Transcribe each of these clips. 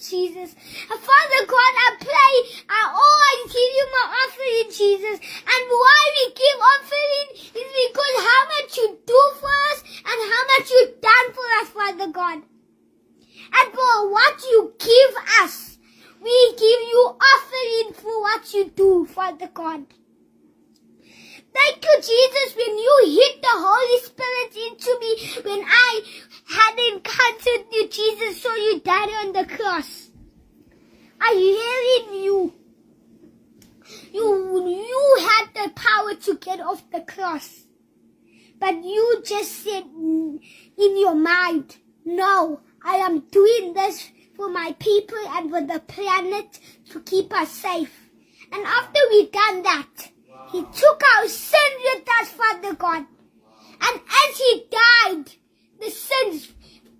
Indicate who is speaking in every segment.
Speaker 1: Jesus. And Father God, I pray, I always give you my offering, Jesus. And why we give offering is because how much you do for us and how much you've done for us, Father God. And for what you give us, we give you offering for what you do, Father God. Thank you, Jesus, when you hit the Holy Spirit into me, when I had encountered you, Jesus, so you died on the cross. I hear in you. You had the power to get off the cross. But you just said in your mind, no, I am doing this for my people and for the planet to keep us safe. And after we done that, He took our sin with us, Father God. And as He died, the sins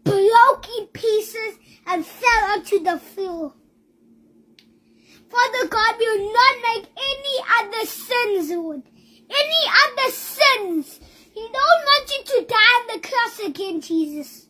Speaker 1: broke in pieces and fell onto the floor. Father God, we will not make any other sins, Lord. Any other sins. We don't want you to die on the cross again, Jesus.